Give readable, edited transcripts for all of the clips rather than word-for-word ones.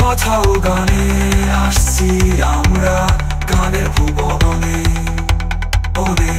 কোথাও গানে আসছি আমরা, গানের ভুবনে ওরে।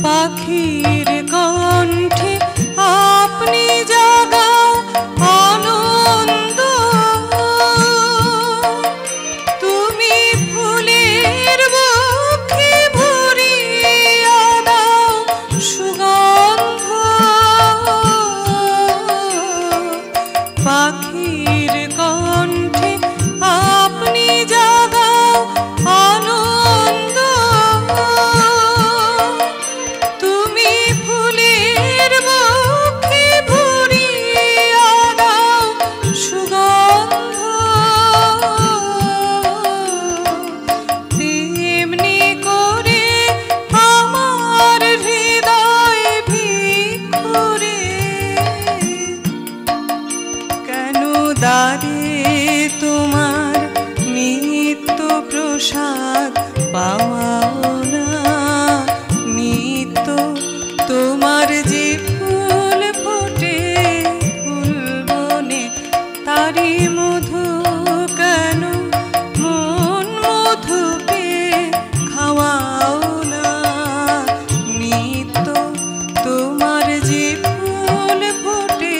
পাখির কণ্ঠে তোমার নিত্য প্রসাদ পাওয়াও না, নিত্য তোমার যে ফুল ফোটে ফুল বনে তারি মধু কেন মন মধু পেয়ে খাওয়াও না, নিত্য তোমার যে ফুল ফোটে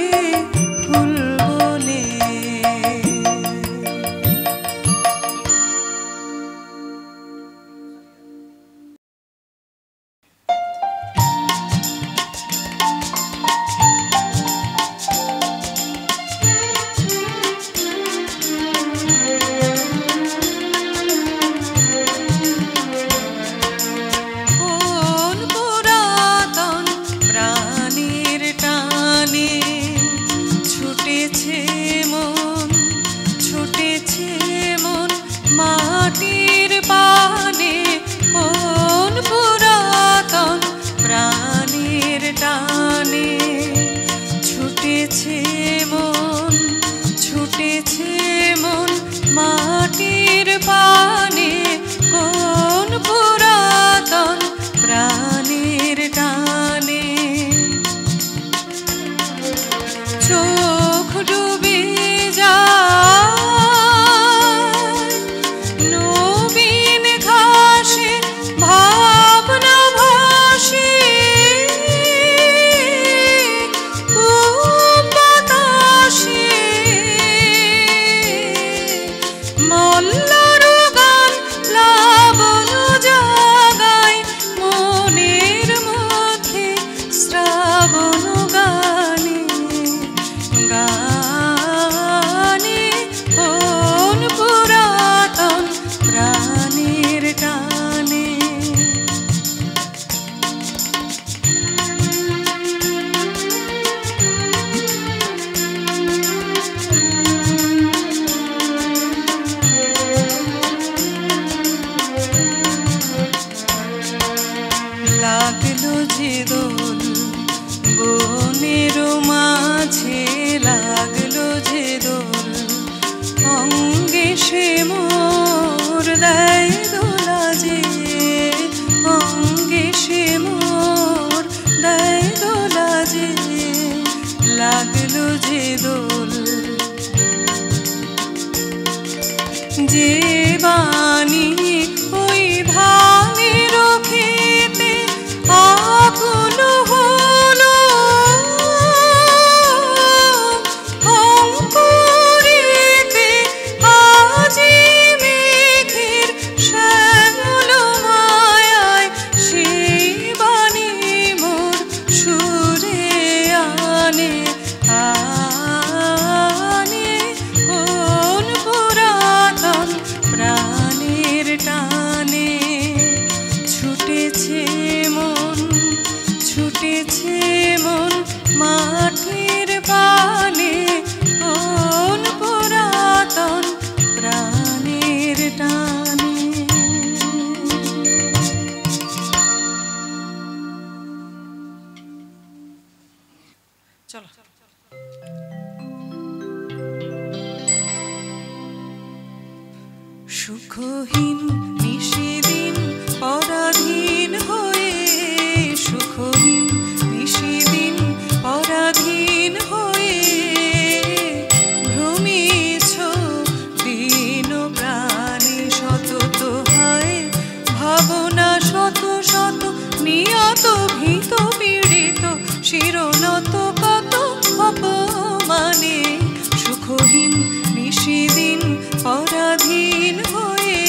ফুল বনে। মাটির পানে কোন পুরাতন প্রাণীর টানে ছুটেছে মন, ছুটেছে মন মাটির পানে কোন পুরাতন প্রাণীর টানে। চোখ ডুবে যায় নবীন ঘাসে ভাবনা ভাসে, বাতাসে মল্লার গান প্লাবন জাগায় মনের মধ্যে শ্রাবণ গানে, গানে কোন পুরাতন প্রাণীর টানে। লাগলো যে দোল বনের মাঝে, লাগলো যে দোল অঙ্গে সে মোর দেয় দোলা যে, অঙ্গে সে মোর দেয় দোলা যে, লাগলো যে দোল যে বাণী ওই ধানের খেতে আকুল হলো, অঙ্কুরিতে আজি মেঘের শ্যামল মায়ায় সেই বাণী মোর সুরে আনে, আনে কোন পুরাতন প্রাণীর টানে। ছুটেছে মন, ছুটেছে মন মাটির পানে কোন পুরাতন প্রাণীর টানে। চলো সুখহীন নিশিদিন পরাধীন হয়ে, সুখহীন নিশিদিন পরাধীন হয়ে ভ্রমিছ দিন প্রাণে সতত হয় ভাবনা শত শত নিয়ত ভীত পীড়িত শিরনত কত অপমানে। সুখহীন নিশিদিন পরাধীন হয়ে,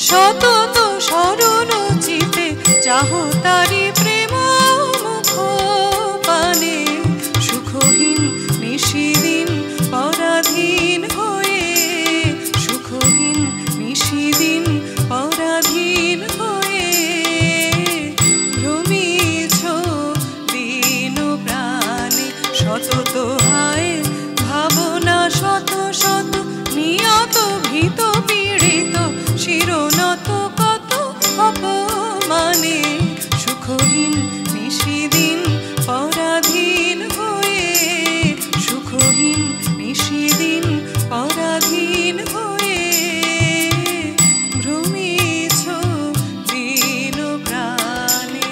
সতত স্মরণ চিতে চাহ তারি প্রেম মুখ পানে সুখহীন নিশিদিন পরাধীন হয়ে সুখহীন নিশিদিন পরাধীন হয়ে ভ্রমিছ দিন প্রাণে সতত হায় ভাবনা শত শত নিয়ত ভীত পীড়িত শিরোনত কত অপমানে সুখহীন নিশিদিন পরাধীন হয়ে সুখহীন নিশিদিন পরাধীন হয়ে ভ্রমিছ দিন প্রাণে।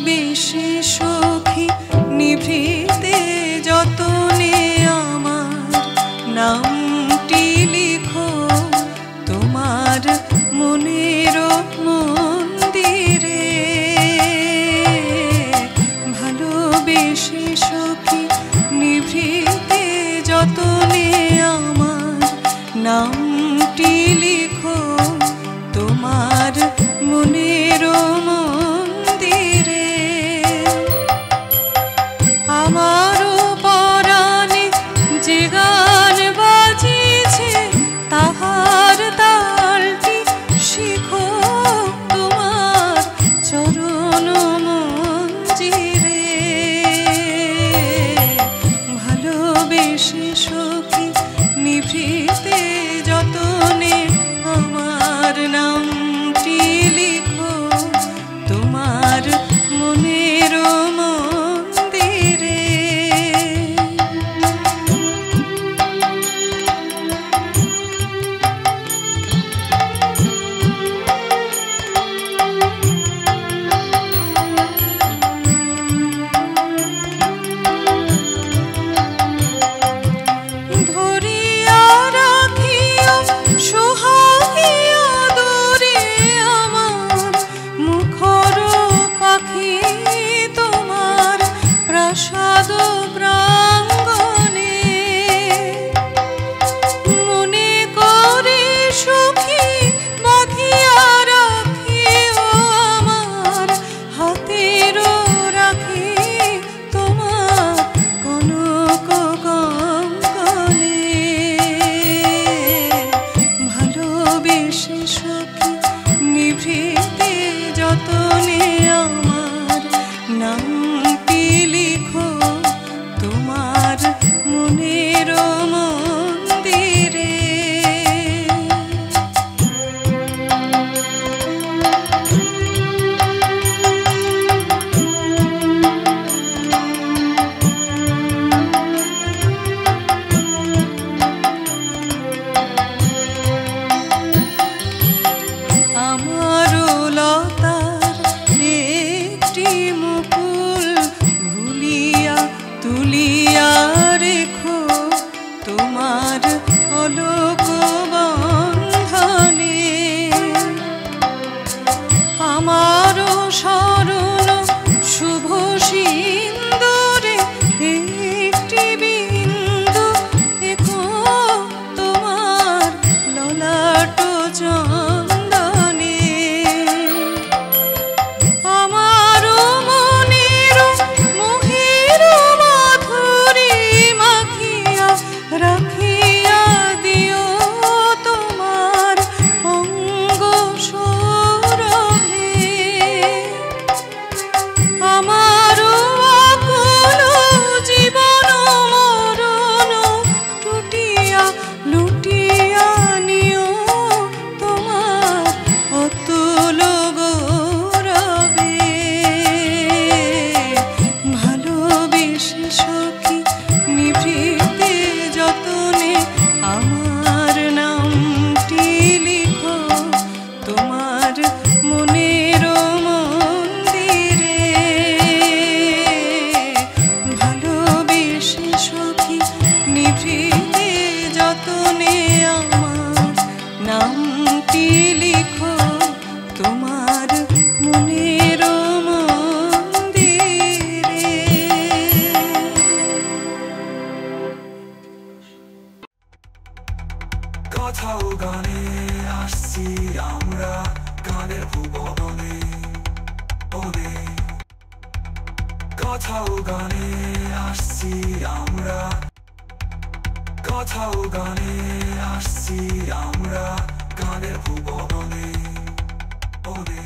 ভালোবেসে সখী নিভৃতে যতনে আমার নামটি লিখো তোমার মনের মন্দিরে। ভালোবেসে সখী নিভৃতে যতনে আমার নামটি লিখো তোমার মনের মন্দিরে। আমারও পরাণে যে গান বাজিছে তাহার তালটি শিখো তোমার চরণ মঞ্জিরে। ভালোবেসে সখী নিভৃতে যতনে আমার নামটি লিখো তোমার মনের মন্দিরে। ধরিয়া রাখিও সোহাগিয়া দূরে আমার মুখর পাখি তোমার প্রাসাদ প্রাঙ্গণে। মনে করে সখী বাঁধিয়া রাখিও আমার হাতের রাখি তোমার কনক কঙ্কণে। ভালোবেসে সখী নিভৃতে যতনে আমার নামটি লিখো তোমার মনের মন্দিরে। আমারও লতার একটি মুকুল ভুলিয়া তুলিয়া রেখো তোমার অলোক বন্ধনে। আমারও স্মরণ শুভ সিন্দুরে একটি বিন্দু এখো তোমার ললাট চন্দনে। আমারও মনের মোহের মাধুরী মাখিয়া রাখিয়া দিও তোমার অঙ্গ সৌরভে। আমারও আকুল জীবন মরণ টুটিয়া লুটিয়া নিও তোমার অতুল গৌরবে। ভালোবেসে সখী নিভৃতে যতনে আমার নামটি লিখো তোমার মনের মন্দিরে। ভালোবেসে সখী নিভৃতে যতনে আমার নামটি লিখো তোমার মনের মন্দিরে। কথাও গানে আসছি আমরা গানের ভুবনে ওনে। কথাও গানে আসছি আমরা, কথাও গানে আসছি আমরা গানের ভুবনে ওনে।